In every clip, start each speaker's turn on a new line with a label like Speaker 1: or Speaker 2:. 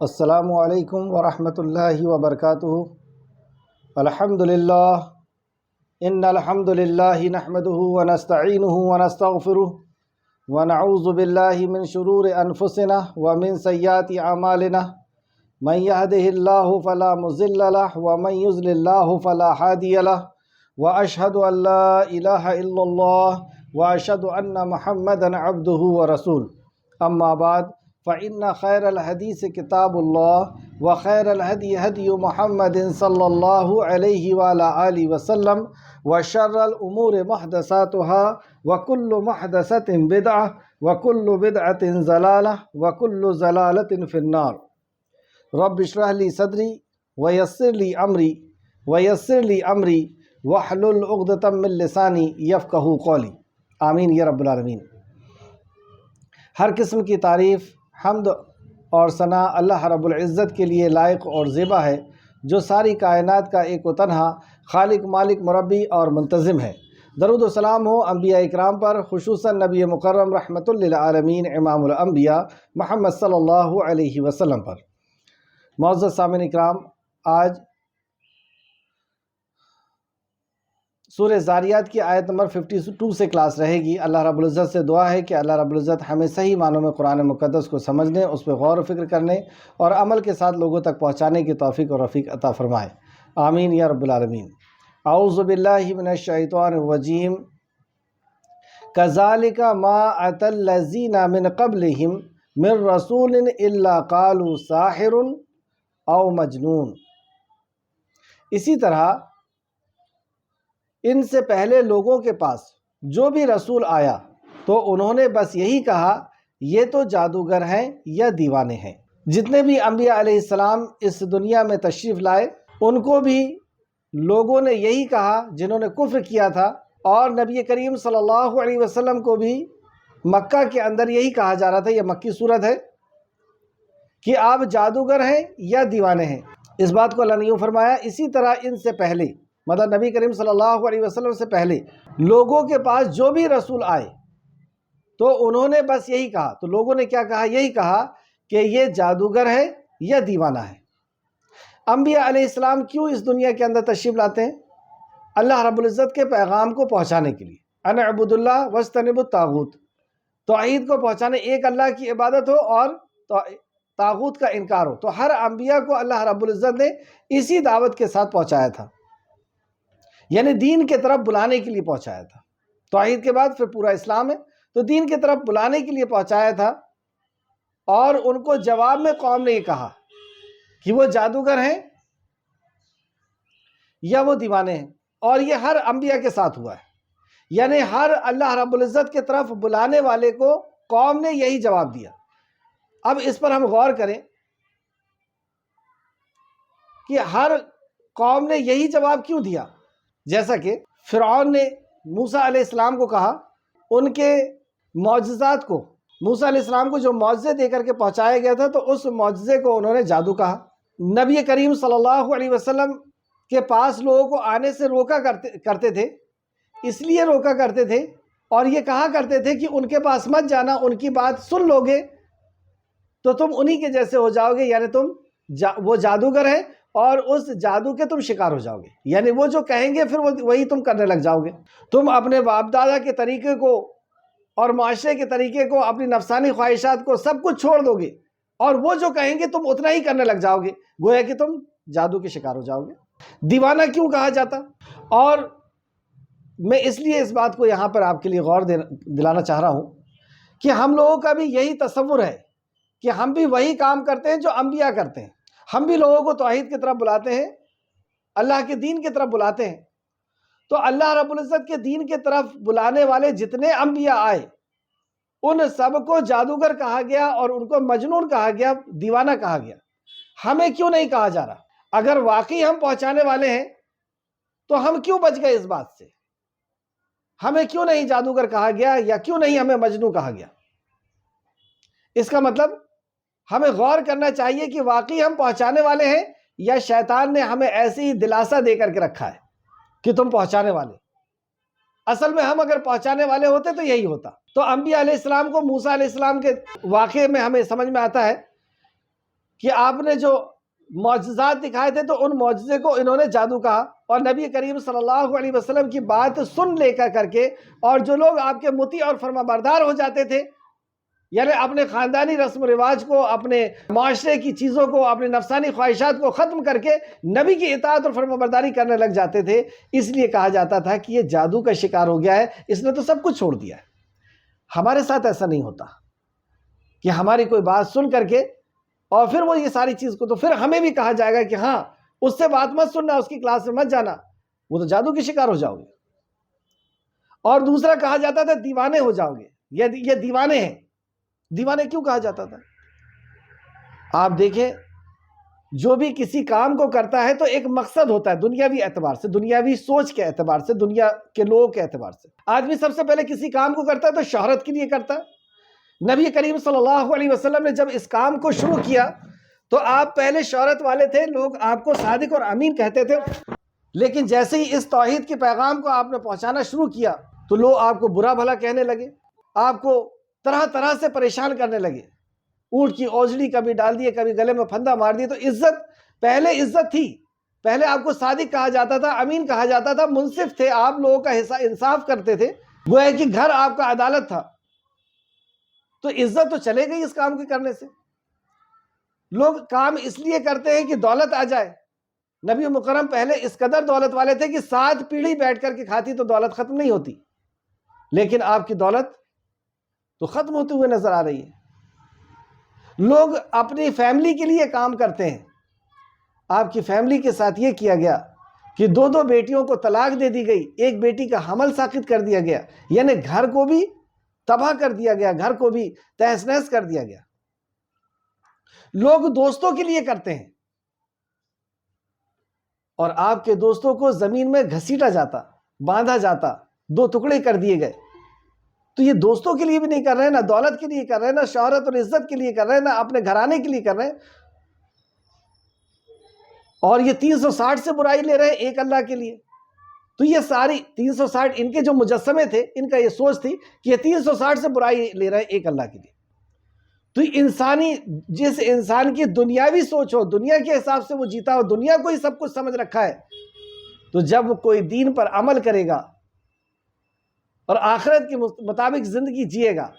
Speaker 1: السلام علیکم ورحمۃ اللہ وبرکاتہ۔ الحمد للہ ان الحمد للہ نحمده ونستعینه ونستغفره ونعوذ باللہ من شرور انفسنا ومن سیئات اعمالنا من يهده الله فلا مضل له ومن يضلل الله فلا هادي له واشهد ان لا اله الا الله واشهد ان محمدا عبده ورسوله اما بعد فإن خير الحديث كتاب الله وخير الهدي هدي محمد صلى الله عليه وعلى آله وسلم وشر الأمور محدثاتها وكل محدثة بدعة وكل بدعة ضلالة وكل ضلالة في النار۔ رب اشرح لي صدري ويسر لي أمري واحلل عقدة من لساني يفقهوا قولي، آمین یا رب العالمین۔ ہر قسم کی تعریف، حمد اور ثنا اللہ رب العزت کے لیے لائق اور زیبا ہے، جو ساری کائنات کا ایک و تنہا خالق، مالک، مربی اور منتظم ہے۔ درود و سلام ہو انبیاء اکرام پر، خصوصاً نبی مکرم رحمۃ للعالمین امام الانبیاء محمد صلی اللہ علیہ وسلم پر۔ معزز سامعین اکرام، آج سورہ زاریات کی آیت نمبر 52 سے کلاس رہے گی۔ اللہ رب العزت سے دعا ہے کہ اللہ رب العزت ہمیں صحیح معنوں میں قرآن مقدس کو سمجھنے، اس پہ غور و فکر کرنے اور عمل کے ساتھ لوگوں تک پہنچانے کی توفیق اور رفیق عطا فرمائے، آمین یا رب العالمین۔ اعوذ باللہ من الشیطان الرجیم۔ کذالک ما اتی الذین من قبلہم من رسول الا قالوا ساحر او مجنون۔ اسی طرح ان سے پہلے لوگوں کے پاس جو بھی رسول آیا تو انہوں نے بس یہی کہا یہ تو جادوگر ہیں یا دیوانے ہیں۔ جتنے بھی انبیاء علیہ السلام اس دنیا میں تشریف لائے ان کو بھی لوگوں نے یہی کہا جنہوں نے کفر کیا تھا، اور نبی کریم صلی اللہ علیہ وسلم کو بھی مکہ کے اندر یہی کہا جا رہا تھا، یہ مکی صورت ہے، کہ آپ جادوگر ہیں یا دیوانے ہیں۔ اس بات کو اللہ نے یوں فرمایا، اسی طرح ان سے پہلے، مطلب نبی کریم صلی اللہ علیہ وسلم سے پہلے لوگوں کے پاس جو بھی رسول آئے تو انہوں نے بس یہی کہا۔ تو لوگوں نے کیا کہا؟ یہی کہا کہ یہ جادوگر ہے یا دیوانہ ہے۔ انبیاء علیہ السلام کیوں اس دنیا کے اندر تشریف لاتے ہیں؟ اللہ رب العزت کے پیغام کو پہنچانے کے لیے، ان اعبدوا اللہ واجتنبوا الطاغوت، توحید کو پہنچانے، ایک اللہ کی عبادت ہو اور طاغوت کا انکار ہو۔ تو ہر انبیاء کو اللہ رب العزت نے اسی دعوت کے ساتھ پہنچایا تھا، یعنی دین کے طرف بلانے کے لیے پہنچایا تھا۔ توحید کے بعد پھر پورا اسلام ہے، تو دین کی طرف بلانے کے لیے پہنچایا تھا۔ اور ان کو جواب میں قوم نے یہ کہا کہ وہ جادوگر ہیں یا وہ دیوانے ہیں، اور یہ ہر انبیاء کے ساتھ ہوا ہے، یعنی ہر اللہ رب العزت کی طرف بلانے والے کو قوم نے یہی جواب دیا۔ اب اس پر ہم غور کریں کہ ہر قوم نے یہی جواب کیوں دیا؟ جیسا کہ فرعون نے موسیٰ علیہ السلام کو کہا، ان کے معجزات کو، موسیٰ علیہ السلام کو جو معجزے دے کر کے پہنچایا گیا تھا تو اس معجزے کو انہوں نے جادو کہا۔ نبی کریم صلی اللہ علیہ وسلم کے پاس لوگوں کو آنے سے روکا کرتے تھے، اس لیے روکا کرتے تھے اور یہ کہا کرتے تھے کہ ان کے پاس مت جانا، ان کی بات سن لو گے تو تم انہی کے جیسے ہو جاؤ گے، یعنی تم وہ جادوگر ہیں اور اس جادو کے تم شکار ہو جاؤ گے، یعنی وہ جو کہیں گے پھر وہی تم کرنے لگ جاؤ گے۔ تم اپنے باپ دادا کے طریقے کو اور معاشرے کے طریقے کو، اپنی نفسانی خواہشات کو، سب کچھ چھوڑ دو گے اور وہ جو کہیں گے تم اتنا ہی کرنے لگ جاؤ گے، گویا کہ تم جادو کے شکار ہو جاؤ گے۔ دیوانہ کیوں کہا جاتا؟ اور میں اس لیے اس بات کو یہاں پر آپ کے لیے غور دلانا چاہ رہا ہوں کہ ہم لوگوں کا بھی یہی تصور ہے کہ ہم بھی وہی کام کرتے ہیں جو انبیاء کرتے ہیں۔ ہم بھی لوگوں کو توحید کی طرف بلاتے ہیں، اللہ کے دین کی طرف بلاتے ہیں۔ تو اللہ رب العزت کے دین کی طرف بلانے والے جتنے انبیاء آئے ان سب کو جادوگر کہا گیا اور ان کو مجنون کہا گیا، دیوانہ کہا گیا۔ ہمیں کیوں نہیں کہا جا رہا؟ اگر واقعی ہم پہنچانے والے ہیں تو ہم کیوں بچ گئے اس بات سے؟ ہمیں کیوں نہیں جادوگر کہا گیا یا کیوں نہیں ہمیں مجنون کہا گیا؟ اس کا مطلب ہمیں غور کرنا چاہیے کہ واقعی ہم پہنچانے والے ہیں یا شیطان نے ہمیں ایسے ہی دلاسا دے کر کے رکھا ہے کہ تم پہنچانے والے۔ اصل میں ہم اگر پہنچانے والے ہوتے تو یہی ہوتا۔ تو انبیاء علیہ السلام کو موسیٰ علیہ السلام کے واقعے میں ہمیں سمجھ میں آتا ہے کہ آپ نے جو معجزات دکھائے تھے تو ان معجزے کو انہوں نے جادو کہا، اور نبی کریم صلی اللہ علیہ وسلم کی بات سن لے کر کے اور جو لوگ آپ کے مطیع اور فرما بردار ہو جاتے تھے، یعنی اپنے خاندانی رسم و رواج کو، اپنے معاشرے کی چیزوں کو، اپنے نفسانی خواہشات کو ختم کر کے نبی کی اطاعت اور فرما برداری کرنے لگ جاتے تھے، اس لیے کہا جاتا تھا کہ یہ جادو کا شکار ہو گیا ہے، اس نے تو سب کچھ چھوڑ دیا ہے۔ ہمارے ساتھ ایسا نہیں ہوتا کہ ہماری کوئی بات سن کر کے اور پھر وہ یہ ساری چیز کو، تو پھر ہمیں بھی کہا جائے گا کہ ہاں اس سے بات مت سننا، اس کی کلاس میں مت جانا، وہ تو جادو کے شکار ہو جاؤ گے۔ اور دوسرا کہا جاتا تھا دیوانے ہو جاؤ گے، یہ دیوانے ہیں۔ دیوانے کیوں کہا جاتا تھا؟ آپ دیکھیں، جو بھی کسی کام کو کرتا ہے تو ایک مقصد ہوتا ہے، دنیاوی اعتبار سے، دنیاوی سوچ کے اعتبار سے، دنیا کے لوگوں کے اعتبار سے۔ آدمی سب سے پہلے کسی کام کو کرتا ہے تو شہرت کے لیے کرتا ہے۔ نبی کریم صلی اللہ علیہ وسلم نے جب اس کام کو شروع کیا تو آپ پہلے شہرت والے تھے، لوگ آپ کو صادق اور امین کہتے تھے، لیکن جیسے ہی اس توحید کے پیغام کو آپ نے پہنچانا شروع کیا تو لوگ آپ کو برا بھلا کہنے لگے، آپ کو طرح طرح سے پریشان کرنے لگے، اونٹ کی اوجڑی کبھی ڈال دیے، کبھی گلے میں پھندا مار دیے۔ تو عزت، پہلے عزت تھی، پہلے آپ کو صادق کہا جاتا تھا، امین کہا جاتا تھا، منصف تھے، آپ لوگوں کا حصہ انصاف کرتے تھے، گویا کہ گھر آپ کا عدالت تھا۔ تو عزت تو چلے گئی اس کام کے کرنے سے۔ لوگ کام اس لیے کرتے ہیں کہ دولت آ جائے۔ نبی مکرم پہلے اس قدر دولت والے تھے کہ 7 پیڑھی بیٹھ کر کے کھاتی تو دولت ختم نہیں ہوتی، لیکن آپ کی دولت تو ختم ہوتے ہوئے نظر آ رہی ہے۔ لوگ اپنی فیملی کے لیے کام کرتے ہیں۔ آپ کی فیملی کے ساتھ یہ کیا گیا کہ 2 بیٹیوں کو طلاق دے دی گئی، ایک بیٹی کا حمل ساقط کر دیا گیا، یعنی گھر کو بھی تباہ کر دیا گیا، گھر کو بھی تہس نہس کر دیا گیا۔ لوگ دوستوں کے لیے کرتے ہیں اور آپ کے دوستوں کو زمین میں گھسیٹا جاتا، باندھا جاتا، 2 ٹکڑے کر دیے گئے۔ تو یہ دوستوں کے لیے بھی نہیں کر رہے، نہ دولت کے لیے کر رہے، نہ شہرت اور عزت کے لیے کر رہے، نہ اپنے گھرانے کے لیے کر رہے، اور یہ 360 سے برائی لے رہے ہیں ایک اللہ کے لیے۔ تو یہ ساری 360 ان کے جو مجسمے تھے، ان کا یہ سوچ تھی کہ یہ 360 سے برائی لے رہے ہیں ایک اللہ کے لیے۔ تو انسانی، جس انسان کی دنیاوی سوچ ہو، دنیا کے حساب سے وہ جیتا ہو، دنیا کو ہی سب کچھ سمجھ رکھا ہے، تو جب وہ کوئی دین پر عمل کرے گا اور آخرت کے مطابق زندگی جیے گا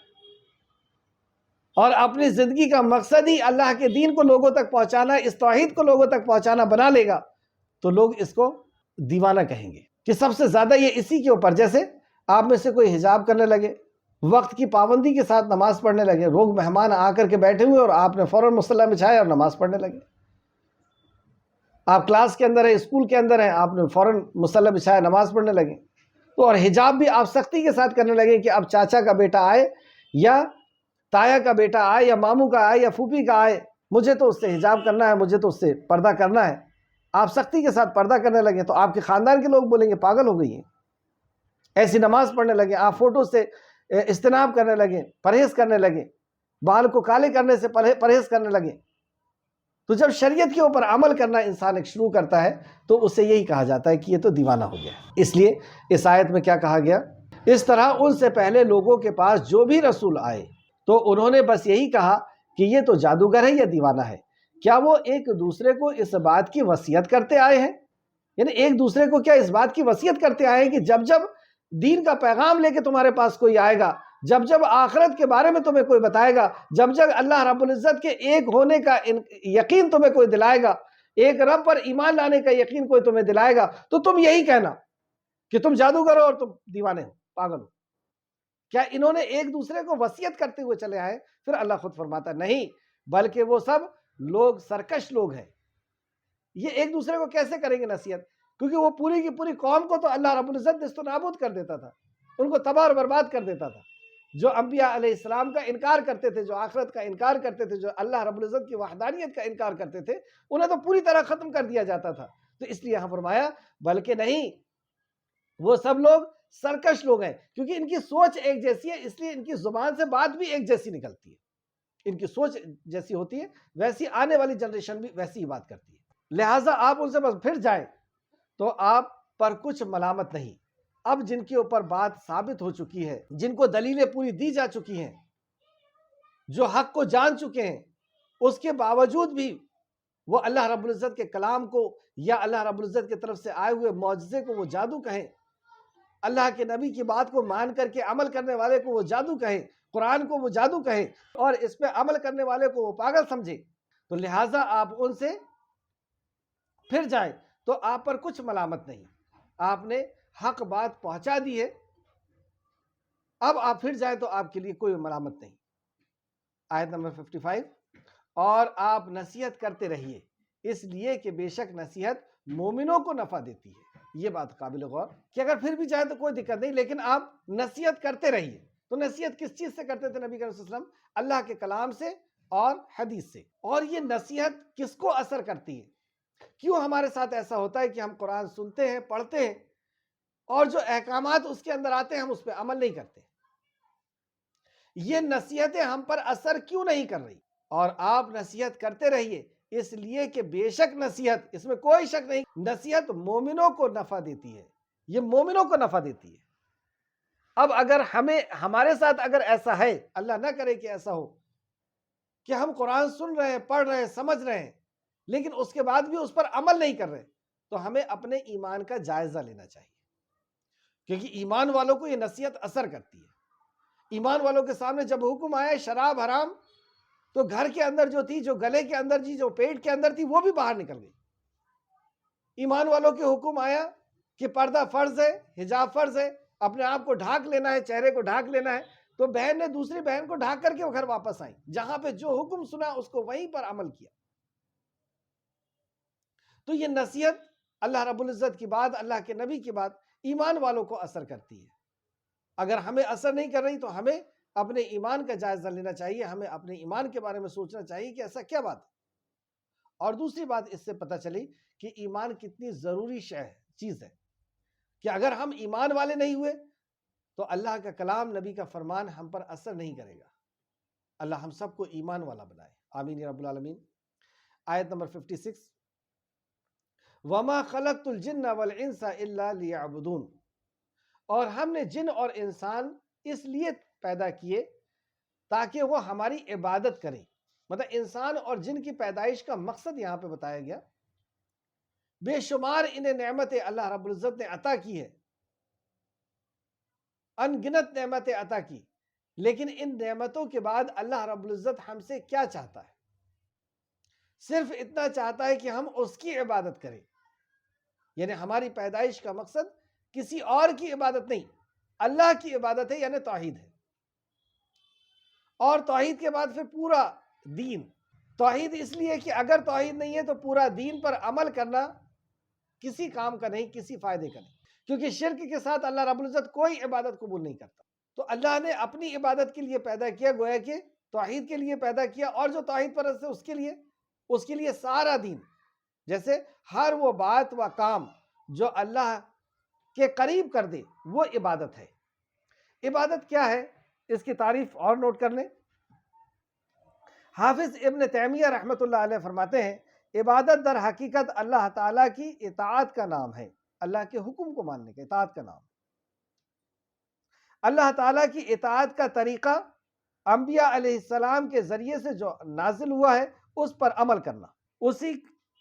Speaker 1: اور اپنی زندگی کا مقصد ہی اللہ کے دین کو لوگوں تک پہنچانا، اس توحید کو لوگوں تک پہنچانا بنا لے گا، تو لوگ اس کو دیوانہ کہیں گے۔ کہ سب سے زیادہ یہ اسی کے اوپر، جیسے آپ میں سے کوئی حجاب کرنے لگے، وقت کی پابندی کے ساتھ نماز پڑھنے لگے، لوگ مہمان آ کر کے بیٹھے ہوئے اور آپ نے فوراً مصلی بچھایا اور نماز پڑھنے لگے۔ آپ کلاس کے اندر ہیں، اسکول کے اندر ہیں، آپ نے فوراً مصلی بچھایا، نماز پڑھنے لگے۔ تو اور حجاب بھی آپ سختی کے ساتھ کرنے لگے کہ اب چاچا کا بیٹا آئے یا تایا کا بیٹا آئے یا ماموں کا آئے یا پھوپھی کا آئے، مجھے تو اس سے حجاب کرنا ہے، مجھے تو اس سے پردہ کرنا ہے۔ آپ سختی کے ساتھ پردہ کرنے لگے تو آپ کے خاندان کے لوگ بولیں گے پاگل ہو گئی ہیں، ایسی نماز پڑھنے لگے۔ آپ فوٹو سے اجتناب کرنے لگے، پرہیز کرنے لگے، بال کو کالے کرنے سے پرہیز کرنے لگے۔ تو جب شریعت کے اوپر عمل کرنا انسان ایک شروع کرتا ہے تو اسے یہی کہا جاتا ہے کہ یہ تو دیوانہ ہو گیا ہے۔ اس لیے اس آیت میں کیا کہا گیا؟ اس طرح ان سے پہلے لوگوں کے پاس جو بھی رسول آئے تو انہوں نے بس یہی کہا کہ یہ تو جادوگر ہے یا دیوانہ ہے۔ کیا وہ ایک دوسرے کو اس بات کی وصیت کرتے آئے ہیں؟ یعنی ایک دوسرے کو کیا اس بات کی وصیت کرتے آئے ہیں کہ جب جب دین کا پیغام لے کے تمہارے پاس کوئی آئے گا، جب جب آخرت کے بارے میں تمہیں کوئی بتائے گا، جب جب اللہ رب العزت کے ایک ہونے کا یقین تمہیں کوئی دلائے گا، ایک رب پر ایمان لانے کا یقین کوئی تمہیں دلائے گا، تو تم یہی کہنا کہ تم جادوگر ہو اور تم دیوانے ہو، پاگل ہو۔ کیا انہوں نے ایک دوسرے کو وصیت کرتے ہوئے چلے آئے؟ پھر اللہ خود فرماتا نہیں، بلکہ وہ سب لوگ سرکش لوگ ہیں۔ یہ ایک دوسرے کو کیسے کریں گے نصیحت؟ کیونکہ وہ پوری کی پوری قوم کو تو اللہ رب العزت نیست و نابود کر دیتا تھا، ان کو تباہ اور برباد کر دیتا تھا۔ جو انبیاء علیہ السلام کا انکار کرتے تھے، جو آخرت کا انکار کرتے تھے، جو اللہ رب العزت کی وحدانیت کا انکار کرتے تھے، انہیں تو پوری طرح ختم کر دیا جاتا تھا۔ تو اس لیے یہاں فرمایا بلکہ نہیں، وہ سب لوگ سرکش لوگ ہیں، کیونکہ ان کی سوچ ایک جیسی ہے، اس لیے ان کی زبان سے بات بھی ایک جیسی نکلتی ہے۔ ان کی سوچ جیسی ہوتی ہے ویسی آنے والی جنریشن بھی ویسی ہی بات کرتی ہے۔ لہٰذا آپ ان سے بس پھر جائیں تو آپ پر کچھ ملامت نہیں۔ اب جن کے اوپر بات ثابت ہو چکی ہے، جن کو دلیلیں پوری دی جا چکی ہیں، جو حق کو جان چکے ہیں، اس کے باوجود بھی وہ اللہ رب العزت کے کلام کو یا اللہ رب العزت کی طرف سے آئے ہوئے معجزے کو وہ جادو کہیں، اللہ کے نبی کی بات کو مان کر کے عمل کرنے والے کو وہ جادو کہیں، قرآن کو وہ جادو کہیں، اور اس پہ عمل کرنے والے کو وہ پاگل سمجھے، تو لہٰذا آپ ان سے پھر جائیں تو آپ پر کچھ ملامت نہیں، آپ نے حق بات پہنچا دی ہے، اب آپ پھر جائیں تو آپ کے لیے کوئی ملامت نہیں۔ آیت نمبر 55، اور آپ نصیحت کرتے رہیے اس لیے کہ بے شک نصیحت مومنوں کو نفع دیتی ہے۔ یہ بات قابل غور کہ اگر پھر بھی جائیں تو کوئی دقت نہیں، لیکن آپ نصیحت کرتے رہیے۔ تو نصیحت کس چیز سے کرتے تھے نبی کریم صلی اللہ علیہ وسلم؟ اللہ کے کلام سے اور حدیث سے۔ اور یہ نصیحت کس کو اثر کرتی ہے؟ کیوں ہمارے ساتھ ایسا ہوتا ہے کہ ہم قرآن سنتے ہیں، پڑھتے ہیں، اور جو احکامات اس کے اندر آتے ہیں ہم اس پہ عمل نہیں کرتے؟ یہ نصیحتیں ہم پر اثر کیوں نہیں کر رہی؟ اور آپ نصیحت کرتے رہیے اس لیے کہ بے شک نصیحت، اس میں کوئی شک نہیں، نصیحت مومنوں کو نفع دیتی ہے، یہ مومنوں کو نفع دیتی ہے۔ اب اگر ہمارے ساتھ اگر ایسا ہے، اللہ نہ کرے کہ ایسا ہو، کہ ہم قرآن سن رہے ہیں، پڑھ رہے ہیں، سمجھ رہے ہیں، لیکن اس کے بعد بھی اس پر عمل نہیں کر رہے، تو ہمیں اپنے ایمان کا جائزہ لینا چاہیے، کیونکہ ایمان والوں کو یہ نصیحت اثر کرتی ہے۔ ایمان والوں کے سامنے جب حکم آیا شراب حرام، تو گھر کے اندر جو تھی، جو گلے کے اندر تھی، جو پیٹ کے اندر تھی، وہ بھی باہر نکل گئی۔ ایمان والوں کے حکم آیا کہ پردہ فرض ہے، حجاب فرض ہے، اپنے آپ کو ڈھانک لینا ہے، چہرے کو ڈھانک لینا ہے، تو بہن نے دوسری بہن کو ڈھانک کر کے وہ گھر واپس آئی، جہاں پہ جو حکم سنا اس کو وہیں پر عمل کیا۔ تو یہ نصیحت اللہ رب العزت کی بات، اللہ کے نبی کی بات ایمان والوں کو اثر کرتی ہے۔ اگر ہمیں اثر نہیں کر رہی تو ہمیں اپنے ایمان کا جائزہ لینا چاہیے، ہمیں اپنے ایمان کے بارے میں سوچنا چاہیے کہ ایسا کیا بات ہے۔ اور دوسری بات اس سے پتہ چلی کہ ایمان کتنی ضروری چیز ہے، کہ اگر ہم ایمان والے نہیں ہوئے تو اللہ کا کلام، نبی کا فرمان ہم پر اثر نہیں کرے گا۔ اللہ ہم سب کو ایمان والا بنائے، آمین یا رب العالمین۔ آیت نمبر 56، وَمَا خَلَقْتُ الْجِنَّ وَالْإِنسَ إِلَّا لِيَعْبُدُونَ، اور ہم نے جن اور انسان اس لیے پیدا کیے تاکہ وہ ہماری عبادت کریں۔ مطلب انسان اور جن کی پیدائش کا مقصد یہاں پہ بتایا گیا۔ بے شمار انہیں نعمتیں اللہ رب العزت نے عطا کی ہے، ان گنت نعمتیں عطا کی، لیکن ان نعمتوں کے بعد اللہ رب العزت ہم سے کیا چاہتا ہے؟ صرف اتنا چاہتا ہے کہ ہم اس کی عبادت کریں۔ یعنی ہماری پیدائش کا مقصد کسی اور کی عبادت نہیں، اللہ کی عبادت ہے، یعنی توحید ہے۔ اور توحید کے بعد پھر پورا دین۔ توحید اس لیے کہ اگر توحید نہیں ہے تو پورا دین پر عمل کرنا کسی کام کا نہیں، کسی فائدے کا نہیں، کیونکہ شرک کے ساتھ اللہ رب العزت کوئی عبادت قبول نہیں کرتا۔ تو اللہ نے اپنی عبادت کے لیے پیدا کیا، گویا کہ توحید کے لیے پیدا کیا، اور جو توحید پر ہے اس کے لیے سارا دین، جیسے ہر وہ بات و کام جو اللہ کے قریب کر دے وہ عبادت ہے۔ عبادت کیا ہے اس کی تعریف اور نوٹ کر لیں۔ حافظ ابن تیمیہ رحمۃ اللہ علیہ فرماتے ہیں، عبادت در حقیقت اللہ تعالیٰ کی اطاعت کا نام ہے، اللہ کے حکم کو ماننے کا اطاعت کا نام۔ اللہ تعالیٰ کی اطاعت کا طریقہ انبیاء علیہ السلام کے ذریعے سے جو نازل ہوا ہے اس پر عمل کرنا، اسی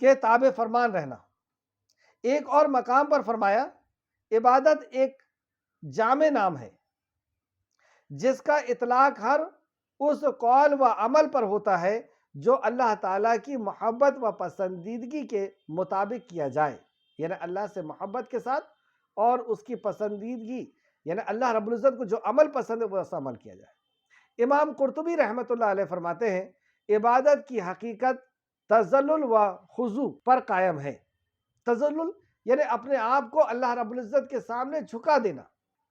Speaker 1: کے تابع فرمان رہنا۔ ایک اور مقام پر فرمایا، عبادت ایک جامع نام ہے جس کا اطلاق ہر اس قول و عمل پر ہوتا ہے جو اللہ تعالیٰ کی محبت و پسندیدگی کے مطابق کیا جائے، یعنی اللہ سے محبت کے ساتھ اور اس کی پسندیدگی، یعنی اللہ رب العزت کو جو عمل پسند ہے وہ ایسا عمل کیا جائے۔ امام قرطبی رحمۃ اللہ علیہ فرماتے ہیں، عبادت کی حقیقت تذلل و خضوع پر قائم ہے۔ تذلل یعنی اپنے آپ کو اللہ رب العزت کے سامنے جھکا دینا،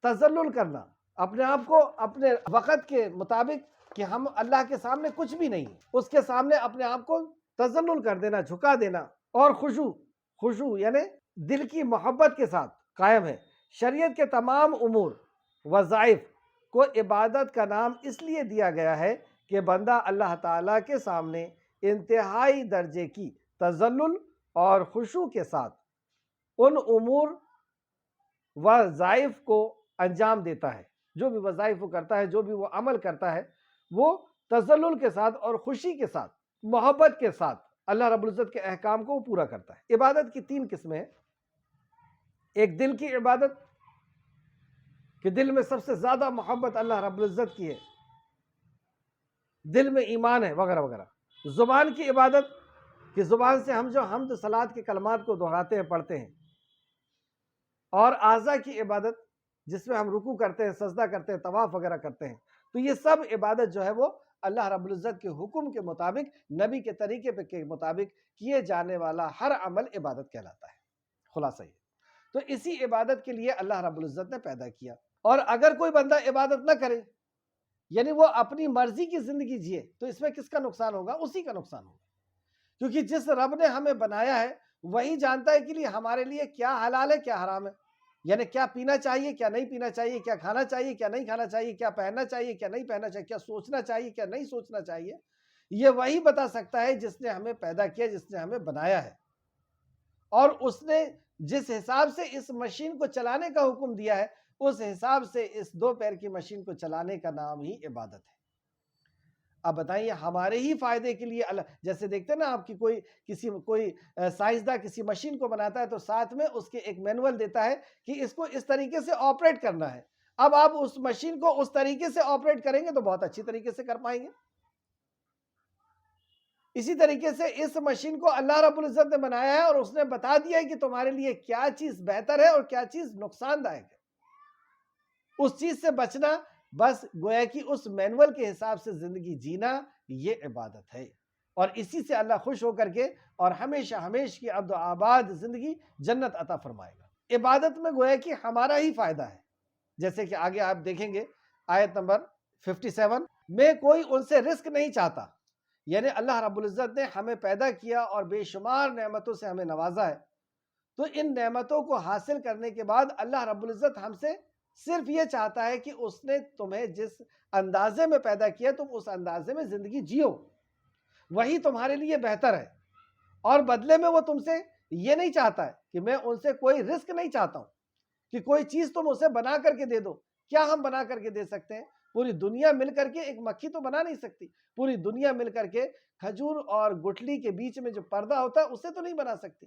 Speaker 1: تذلل کرنا، اپنے آپ کو اپنے وقت کے مطابق کہ ہم اللہ کے سامنے کچھ بھی نہیں، اس کے سامنے اپنے آپ کو تذلل کر دینا، جھکا دینا، اور خشوع یعنی دل کی محبت کے ساتھ قائم ہے۔ شریعت کے تمام امور وظائف کو عبادت کا نام اس لیے دیا گیا ہے کہ بندہ اللہ تعالیٰ کے سامنے انتہائی درجے کی تذلل اور خشوع کے ساتھ ان امور وظائف کو انجام دیتا ہے۔ جو بھی وظائف وہ کرتا ہے، جو بھی وہ عمل کرتا ہے، وہ تذلل کے ساتھ اور خوشی کے ساتھ محبت کے ساتھ اللہ رب العزت کے احکام کو وہ پورا کرتا ہے۔ عبادت کی 3 قسمیں ہیں۔ ایک دل کی عبادت کہ دل میں سب سے زیادہ محبت اللہ رب العزت کی ہے، دل میں ایمان ہے وغیرہ وغیرہ۔ زبان کی عبادت کہ زبان سے ہم جو حمد صلات کے کلمات کو دہراتے ہیں، پڑھتے ہیں۔ اور اعضاء کی عبادت جس میں ہم رکوع کرتے ہیں، سجدہ کرتے ہیں، طواف وغیرہ کرتے ہیں۔ تو یہ سب عبادت جو ہے وہ اللہ رب العزت کے حکم کے مطابق، نبی کے طریقے پہ کے مطابق کیے جانے والا ہر عمل عبادت کہلاتا ہے۔ خلاصہ یہ تو اسی عبادت کے لیے اللہ رب العزت نے پیدا کیا۔ اور اگر کوئی بندہ عبادت نہ کرے، یعنی وہ اپنی مرضی کی زندگی جیے، تو اس میں کس کا نقصان ہوگا؟ اسی کا نقصان ہوگا، کیونکہ جس رب نے ہمیں بنایا ہے وہی جانتا ہے کہ ہمارے لیے کیا حلال ہے کیا حرام ہے، یعنی کیا پینا چاہیے کیا نہیں پینا چاہیے، کیا کھانا چاہیے کیا نہیں کھانا چاہیے، کیا پہننا چاہیے کیا نہیں پہننا چاہیے، کیا سوچنا چاہیے کیا نہیں سوچنا چاہیے۔ یہ وہی بتا سکتا ہے جس نے ہمیں پیدا کیا، جس نے ہمیں بنایا ہے، اور اس نے جس حساب سے اس مشین کو چلانے کا حکم دیا ہے، اس حساب سے اس 2 پیر کی مشین کو چلانے کا نام ہی عبادت ہے۔ اب بتائیے ہمارے ہی فائدے کے لیے اللہ، جیسے دیکھتے ہیں نا آپ کی کوئی سائنسداں کسی مشین کو بناتا ہے تو ساتھ میں اس کے ایک مینول دیتا ہے کہ اس کو اس طریقے سے آپریٹ کرنا ہے۔ اب آپ اس مشین کو اس طریقے سے آپریٹ کریں گے تو بہت اچھی طریقے سے کر پائیں گے۔ اسی طریقے سے اس مشین کو اللہ رب العزت نے بنایا ہے اور اس نے بتا دیا ہے کہ تمہارے لیے کیا چیز بہتر ہے اور کیا چیز نقصان دائک ہے۔ اس چیز سے بچنا، بس گویا کہ اس مینول کے حساب سے زندگی جینا، یہ عبادت ہے۔ اور اسی سے اللہ خوش ہو کر کے اور ہمیشہ ہمیشہ کی ابد و آباد زندگی جنت عطا فرمائے گا۔ عبادت میں گویا کہ ہمارا ہی فائدہ ہے، جیسے کہ آگے آپ دیکھیں گے آیت نمبر 57 میں، کوئی ان سے رزق نہیں چاہتا، یعنی اللہ رب العزت نے ہمیں پیدا کیا اور بے شمار نعمتوں سے ہمیں نوازا ہے، تو ان نعمتوں کو حاصل کرنے کے بعد اللہ رب العزت ہم سے صرف یہ چاہتا ہے کہ اس نے تمہیں جس اندازے میں پیدا کیا تم اس اندازے میں زندگی جیو، وہی تمہارے لیے بہتر ہے۔ اور بدلے میں وہ تم سے یہ نہیں چاہتا ہے کہ میں ان سے کوئی رزق نہیں چاہتا ہوں کہ کوئی چیز تم اسے بنا کر کے دے دو۔ کیا ہم بنا کر کے دے سکتے ہیں؟ پوری دنیا مل کر کے ایک مکھی تو بنا نہیں سکتی، پوری دنیا مل کر کے کھجور اور گٹھلی کے بیچ میں جو پردہ ہوتا ہے اسے تو نہیں بنا سکتی،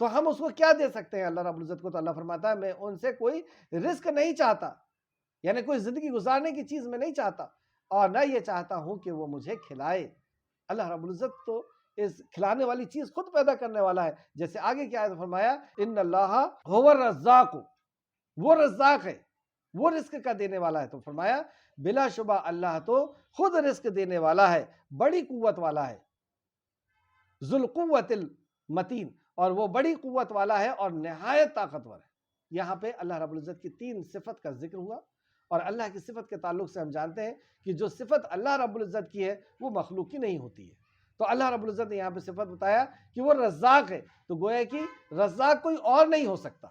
Speaker 1: تو ہم اس کو کیا دے سکتے ہیں اللہ رب العزت کو؟ تو اللہ فرماتا ہے میں ان سے کوئی رزق نہیں چاہتا، یعنی کوئی زندگی گزارنے کی چیز میں نہیں چاہتا، اور نہ یہ چاہتا ہوں کہ وہ مجھے کھلائے۔ اللہ رب العزت تو اس کھلانے والی چیز خود پیدا کرنے والا ہے، جیسے آگے کیا ہے فرمایا ان اللہ هو الرزاق، وہ رزاق ہے، وہ رزق کا دینے والا ہے۔ تو فرمایا بلا شبہ اللہ تو خود رزق دینے والا ہے، بڑی قوت والا ہے، ذو القوت المتین، اور وہ بڑی قوت والا ہے اور نہایت طاقتور ہے۔ یہاں پہ اللہ رب العزت کی 3 صفت کا ذکر ہوا، اور اللہ کی صفت کے تعلق سے ہم جانتے ہیں کہ جو صفت اللہ رب العزت کی ہے وہ مخلوق کی نہیں ہوتی ہے۔ تو اللہ رب العزت نے یہاں پہ صفت بتایا کہ وہ رزاق ہے، تو گویا کہ رزاق کوئی اور نہیں ہو سکتا۔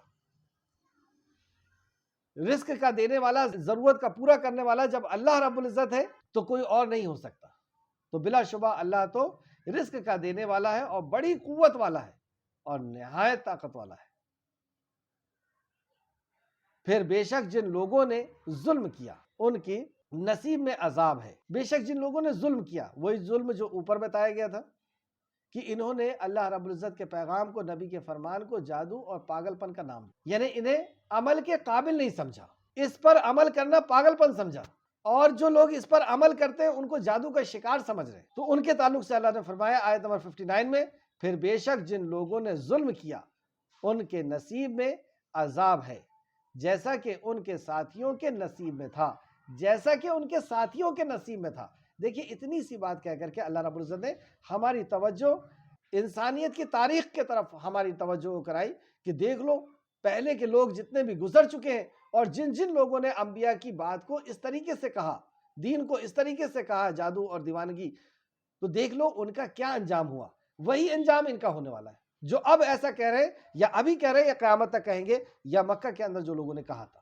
Speaker 1: رزق کا دینے والا، ضرورت کا پورا کرنے والا جب اللہ رب العزت ہے تو کوئی اور نہیں ہو سکتا۔ تو بلا شبہ اللہ تو رزق کا دینے والا ہے اور بڑی قوت والا ہے اور نہایت طاقت والا ہے۔ پھر بے شک جن لوگوں نے ظلم کیا ان کی نصیب میں عذاب ہے۔ بے شک جن لوگوں نے ظلم کیا، وہی ظلم جو اوپر بتایا گیا تھا کہ انہوں نے اللہ رب العزت کے پیغام کو، نبی کے فرمان کو جادو اور پاگل پن کا نام دیا، یعنی انہیں عمل کے قابل نہیں سمجھا، اس پر عمل کرنا پاگل پن سمجھا، اور جو لوگ اس پر عمل کرتے ہیں ان کو جادو کا شکار سمجھ رہے ہیں۔ تو ان کے تعلق سے اللہ نے فرمایا آیت نمبر 59 میں، پھر بے شک جن لوگوں نے ظلم کیا ان کے نصیب میں عذاب ہے، جیسا کہ ان کے ساتھیوں کے نصیب میں تھا، جیسا کہ ان کے ساتھیوں کے نصیب میں تھا۔ دیکھیے اتنی سی بات کہہ کر کے اللہ رب العزت نے ہماری توجہ انسانیت کی تاریخ کی طرف ہماری توجہ کرائی کہ دیکھ لو پہلے کے لوگ جتنے بھی گزر چکے ہیں، اور جن جن لوگوں نے انبیاء کی بات کو اس طریقے سے کہا، دین کو اس طریقے سے کہا، جادو اور دیوانگی، تو دیکھ لو ان کا کیا انجام ہوا۔ وہی انجام ان کا ہونے والا ہے، جو اب ایسا کہہ رہے ہیں یا ابھی کہہ رہے ہیں یا قیامت تک کہیں گے، یا مکہ کے اندر جو لوگوں نے کہا تھا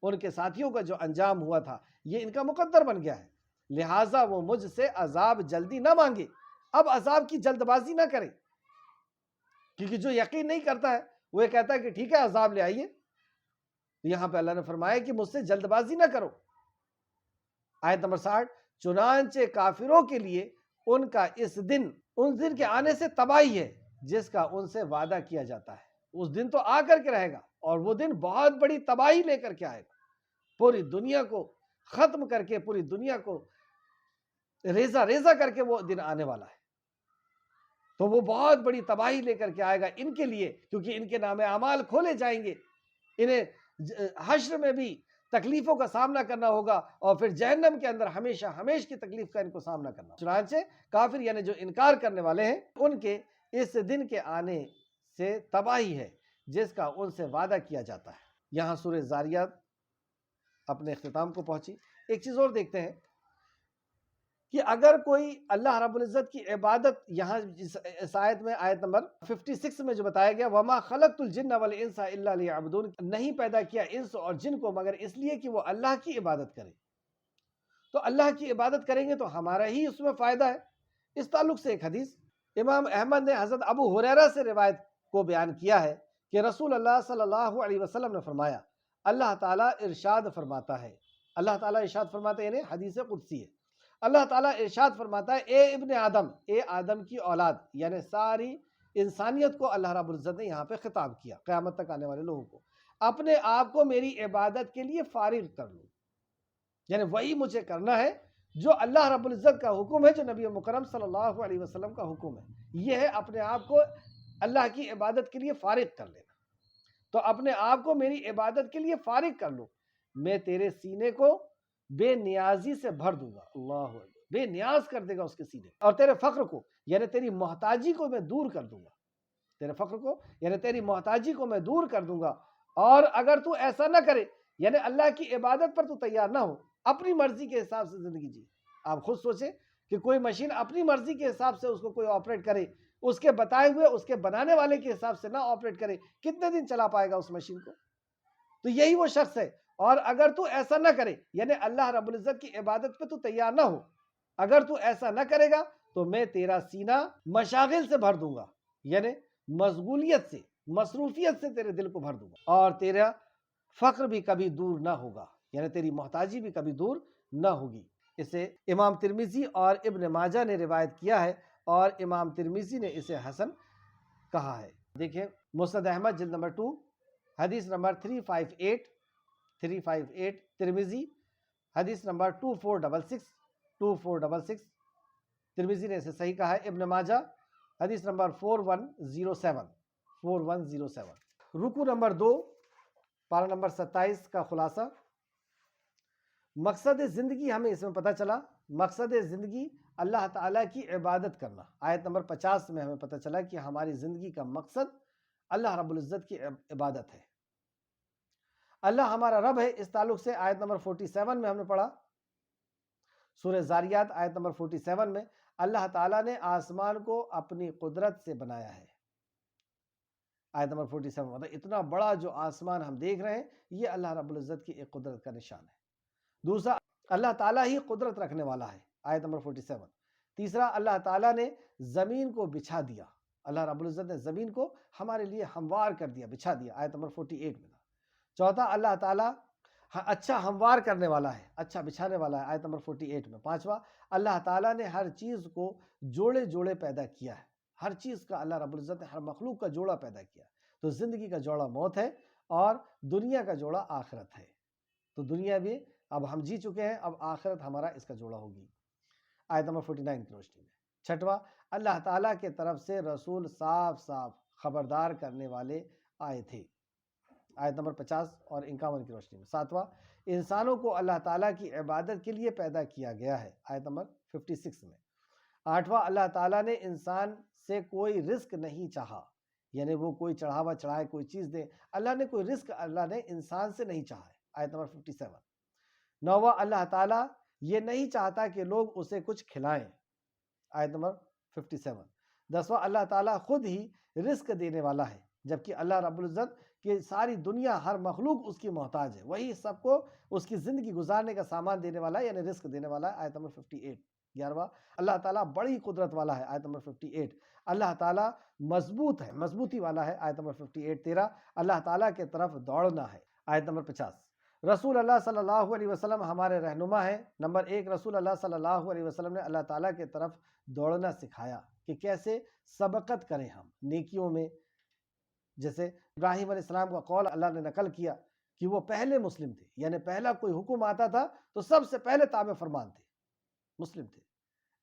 Speaker 1: ان کے ساتھیوں کا جو انجام ہوا تھا یہ ان کا مقدر بن گیا ہے۔ لہٰذا وہ مجھ سے عذاب جلدی نہ مانگے، اب عذاب کی جلد بازی نہ کرے، کیونکہ جو یقین نہیں کرتا ہے وہ یہ کہتا ہے کہ ٹھیک ہے عذاب لے آئیے۔ یہاں پہ اللہ نے فرمایا کہ مجھ سے جلد بازی نہ کرو، آیت نمبر 60، چنانچہ کافروں کے لیے ان کا اس دن کے آنے سے تباہی ہے جس کا ان سے وعدہ کیا جاتا ہے۔ اس دن تو آ کر کے رہے گا، اور وہ دن بہت بڑی تباہی لے کر کے آئے گا، پوری دنیا کو ختم کر کے، پوری دنیا کو ریزہ ریزہ کر کے وہ دن آنے والا ہے۔ تو وہ بہت بڑی تباہی لے کر کے آئے گا ان کے لیے، کیونکہ ان کے نام اعمال کھولے جائیں گے، انہیں حشر میں بھی تکلیفوں کا سامنا کرنا ہوگا، اور پھر جہنم کے اندر ہمیشہ ہمیش کی تکلیف کا ان کو سامنا کرنا ہوگا۔ چنانچہ کافر یعنی جو انکار کرنے والے ہیں، ان کے اس دن کے آنے سے تباہی ہے جس کا ان سے وعدہ کیا جاتا ہے۔ یہاں سورہ زاریات اپنے اختتام کو پہنچی۔ ایک چیز اور دیکھتے ہیں کہ اگر کوئی اللہ رب العزت کی عبادت، یہاں اس آیت میں آیت نمبر 56 میں جو بتایا گیا، وَمَا خَلَقْتُ الْجِنَّ وَالْإِنسَ إِلَّا لِيَعْبُدُونِ، نہیں پیدا کیا انس اور جن کو مگر اس لیے کہ وہ اللہ کی عبادت کریں۔ تو اللہ کی عبادت کریں گے تو ہمارا ہی اس میں فائدہ ہے۔ اس تعلق سے ایک حدیث امام احمد نے حضرت ابو ہریرہ سے روایت کو بیان کیا ہے کہ رسول اللہ صلی اللہ علیہ وسلم نے فرمایا، اللہ تعالیٰ ارشاد فرماتا ہے، اللہ تعالیٰ ارشاد فرماتا ہے، یعنی حدیث قدسی ہے، اللہ تعالیٰ ارشاد فرماتا ہے، اے ابن آدم، اے آدم کی اولاد، یعنی ساری انسانیت کو اللہ رب العزت نے یہاں پہ خطاب کیا، قیامت تک آنے والے لوگوں کو، اپنے آپ کو میری عبادت کے لیے فارغ کر لو، یعنی وہی مجھے کرنا ہے جو اللہ رب العزت کا حکم ہے، جو نبی مکرم صلی اللہ علیہ وسلم کا حکم ہے، یہ ہے اپنے آپ کو اللہ کی عبادت کے لیے فارغ کر لینا۔ تو اپنے آپ کو میری عبادت کے لیے فارغ کر لو، میں تیرے سینے کو بے نیازی سے بھر دوں گا، اللہ اکبر، بے نیاز کر دے گا اس کے سینے، اور تیرے فقر کو یعنی تیری محتاجی کو میں دور کر دوں گا، تیرے فقر کو یعنی تیری محتاجی کو میں دور کر دوں گا۔ اور اگر تو ایسا نہ کرے، یعنی اللہ کی عبادت پر تو تیار نہ ہو، اپنی مرضی کے حساب سے زندگی جی، آپ خود سوچیں کہ کوئی مشین اپنی مرضی کے حساب سے اس کو کوئی آپریٹ کرے، اس کے بتائے ہوئے، اس کے بنانے والے کے حساب سے نہ آپریٹ کرے، کتنے دن چلا پائے گا اس مشین کو؟ تو یہی وہ شخص ہے۔ اور اگر تو ایسا نہ کرے، یعنی اللہ رب العزت کی عبادت پہ تو تیار نہ ہو، اگر تو ایسا نہ کرے گا تو میں تیرا سینہ مشاغل سے بھر دوں گا، یعنی مشغولیت سے، مصروفیت سے تیرے دل کو بھر دوں گا، اور تیرا فقر بھی کبھی دور نہ ہوگا، یعنی تیری محتاجی بھی کبھی دور نہ ہوگی۔ اسے امام ترمذی اور ابن ماجہ نے روایت کیا ہے، اور امام ترمذی نے اسے حسن کہا ہے۔ دیکھیں مسند احمد جلد نمبر 2 حدیث نمبر 358، ترمذی حدیث نمبر 2466 ترمذی نے اسے صحیح کہا ہے۔ ابن ماجہ حدیث نمبر 4107۔ رکو نمبر 2 پارہ نمبر 27 کا خلاصہ، مقصد زندگی ہمیں اس میں پتہ چلا، مقصد زندگی اللہ تعالیٰ کی عبادت کرنا۔ آیت نمبر 50 میں ہمیں پتہ چلا کہ ہماری زندگی کا مقصد اللہ رب العزت کی عبادت ہے، اللہ ہمارا رب ہے۔ اس تعلق سے آیت نمبر 47 میں ہم نے پڑھا، سورہ زاریات آیت نمبر 47 میں، اللہ تعالیٰ نے آسمان کو اپنی قدرت سے بنایا ہے۔ آیت نمبر 47 مطلب اتنا بڑا جو آسمان ہم دیکھ رہے ہیں، یہ اللہ رب العزت کی ایک قدرت کا نشان ہے۔ دوسرا، اللہ تعالیٰ ہی قدرت رکھنے والا ہے، آیت نمبر 47۔ تیسرا، اللہ تعالیٰ نے زمین کو بچھا دیا، اللہ رب العزت نے زمین کو ہمارے لیے ہموار کر دیا، بچھا دیا، آیت نمبر 48 میں۔ چوتھا، اللہ تعالیٰ اچھا ہموار کرنے والا ہے، اچھا بچھانے والا ہے، آیت نمبر 48 میں۔ پانچواں، اللہ تعالیٰ نے ہر چیز کو جوڑے جوڑے پیدا کیا ہے، ہر چیز کا اللہ رب العزت نے ہر مخلوق کا جوڑا پیدا کیا۔ تو زندگی کا جوڑا موت ہے، اور دنیا کا جوڑا آخرت ہے۔ تو دنیا بھی اب ہم جی چکے ہیں، اب آخرت ہمارا اس کا جوڑا ہوگی، آیت نمبر 49 کی روشنی میں۔ چھٹواں، اللہ تعالیٰ کے طرف سے رسول صاف صاف خبردار کرنے والے آئے تھے، آیت نمبر 50 اور 51 کی روشنی میں۔ ساتواں، انسانوں کو اللہ تعالیٰ کی عبادت کے لیے پیدا کیا گیا ہے، آیت نمبر 56 میں۔ آٹھواں، اللہ تعالیٰ نے انسان سے کوئی رزق نہیں چاہا، یعنی وہ کوئی چڑھاوا چڑھائے، کوئی چیز دے، اللہ نے کوئی رزق اللہ نے انسان سے نہیں چاہا ہے، آیت نمبر 57۔ نوواں، اللہ تعالیٰ یہ نہیں چاہتا کہ لوگ اسے کچھ کھلائیں، آیت نمبر 57۔ دسواں، اللہ تعالیٰ خود ہی رزق دینے والا ہے، جبکہ اللہ رب العزت کی ساری دنیا، ہر مخلوق اس کی محتاج ہے، وہی سب کو اس کی زندگی گزارنے کا سامان دینے والا ہے، یعنی رزق دینے والا ہے، آیت نمبر 58۔ 11واں، اللہ تعالیٰ بڑی قدرت والا ہے، آیت نمبر 58۔ اللہ تعالیٰ مضبوط ہے، مضبوطی والا ہے، آیت نمبر 58۔ 13، اللہ تعالیٰ کے طرف دوڑنا ہے، آیت نمبر 50۔ رسول اللہ صلی اللہ علیہ وسلم ہمارے رہنما ہیں۔ نمبر 1، رسول اللہ صلی اللہ علیہ وسلم نے اللہ تعالیٰ کی طرف دوڑنا سکھایا کہ کیسے سبقت کریں ہم نیکیوں میں۔ جیسے ابراہیم علیہ السلام کا قول اللہ نے نقل کیا کہ وہ پہلے مسلم تھے، یعنی پہلا کوئی حکم آتا تھا تو سب سے پہلے تابع فرمان تھے، مسلم تھے۔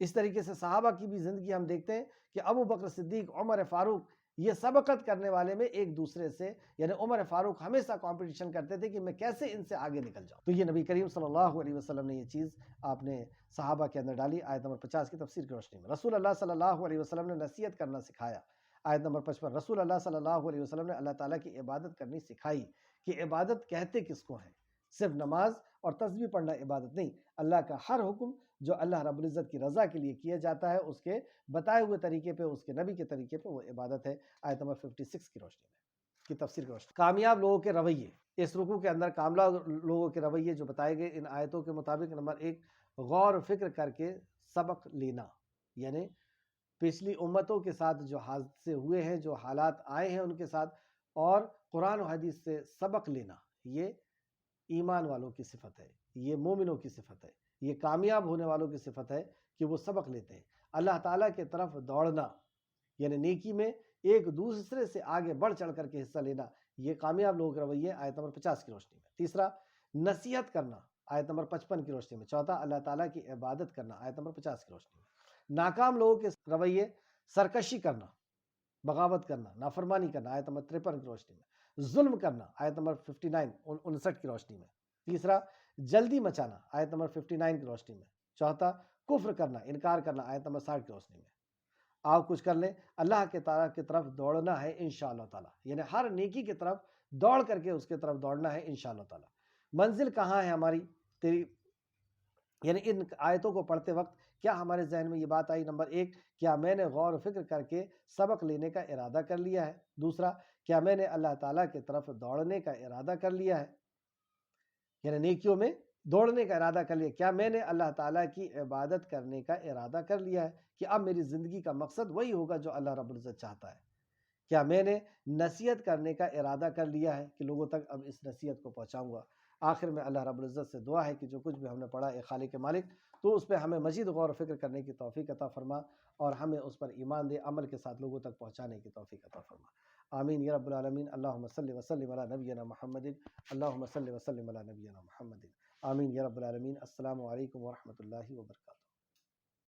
Speaker 1: اس طریقے سے صحابہ کی بھی زندگی ہم دیکھتے ہیں کہ ابو بکر صدیق، عمر فاروق، یہ سبقت کرنے والے میں ایک دوسرے سے، یعنی عمر فاروق ہمیشہ کمپٹیشن کرتے تھے کہ میں کیسے ان سے آگے نکل جاؤں۔ تو یہ نبی کریم صلی اللہ علیہ وسلم نے یہ چیز آپ نے صحابہ کے اندر ڈالی۔ آیت نمبر 50 کی تفسیر کی روشنی میں رسول اللہ صلی اللہ علیہ وسلم نے نصیحت کرنا سکھایا۔ آیت نمبر 55، رسول اللہ صلی اللہ علیہ وسلم نے اللہ تعالیٰ کی عبادت کرنی سکھائی کہ عبادت کہتے کس کو ہیں؟ صرف نماز اور تسبیح پڑھنا عبادت نہیں، اللہ کا ہر حکم جو اللہ رب العزت کی رضا کے لیے کیا جاتا ہے اس کے بتائے ہوئے طریقے پہ، اس کے نبی کے طریقے پہ، وہ عبادت ہے۔ آیت نمبر 56 کی روشنی میں کی تفسیر کی روشنی۔ کامیاب لوگوں کے رویے، اس رکوع کے اندر کامیاب لوگوں کے رویے جو بتائے گئے ان آیتوں کے مطابق، نمبر 1، غور و فکر کر کے سبق لینا، یعنی پچھلی امتوں کے ساتھ جو حادثے ہوئے ہیں، جو حالات آئے ہیں ان کے ساتھ، اور قرآن و حدیث سے سبق لینا، یہ ایمان والوں کی صفت ہے، یہ مومنوں کی صفت ہے، یہ کامیاب ہونے والوں کی صفت ہے کہ وہ سبق لیتے ہیں۔ اللہ تعالیٰ کی طرف دوڑنا، یعنی نیکی میں ایک دوسرے سے آگے بڑھ چڑھ کر کے حصہ لینا، یہ کامیاب لوگوں کے رویے، آیت نمبر 50 کی روشنی میں۔ تیسرا، نصیحت کرنا، آیت نمبر 55 کی روشنی میں۔ چوتھا، اللہ تعالیٰ کی عبادت کرنا، آیت نمبر 50 کی روشنی میں۔ ناکام لوگوں کے رویے، سرکشی کرنا، بغاوت کرنا، نافرمانی کرنا، آیت نمبر 53 کی روشنی میں۔ ظلم کرنا، آیت نمبر 59 کی روشنی میں۔ تیسرا، جلدی مچانا، آیت نمبر 59 کی روشنی میں۔ چوتھا، کفر کرنا، انکار کرنا، آیت نمبر 60 کی روشنی میں۔ آپ کچھ کر لیں، اللہ کے تعالیٰ کی طرف دوڑنا ہے انشاءاللہ تعالیٰ، یعنی ہر نیکی کی طرف دوڑ کر کے اس کی طرف دوڑنا ہے انشاءاللہ تعالیٰ۔ منزل کہاں ہے ہماری؟ تیری، یعنی ان آیتوں کو پڑھتے وقت کیا ہمارے ذہن میں یہ بات آئی؟ نمبر 1، کیا میں نے غور و فکر کر کے سبق لینے کا ارادہ کر لیا ہے؟ دوسرا، کیا میں نے اللہ تعالیٰ کی طرف دوڑنے کا ارادہ کر لیا ہے، یعنی نیکیوں میں دوڑنے کا ارادہ کر لیا؟ کیا میں نے اللہ تعالیٰ کی عبادت کرنے کا ارادہ کر لیا ہے کہ اب میری زندگی کا مقصد وہی ہوگا جو اللہ رب العزت چاہتا ہے؟ کیا میں نے نصیحت کرنے کا ارادہ کر لیا ہے کہ لوگوں تک اب اس نصیحت کو پہنچاؤں گا؟ آخر میں اللہ رب العزت سے دعا ہے کہ جو کچھ بھی ہم نے پڑھا اے خالق مالک، تو اس پہ ہمیں مزید غور و فکر کرنے کی توفیق عطا فرما، اور ہمیں اس پر ایمان دے، عمل کے ساتھ لوگوں تک پہنچانے کی توفیق عطا فرما۔ آمین یا رب العالمین۔ اللہم صلی وسلم علی نبینا محمد، اللہم صلی وسلم علی نبینا محمد۔ آمین یا رب العالمین۔ السلام علیکم ورحمۃ اللہ وبرکاتہ۔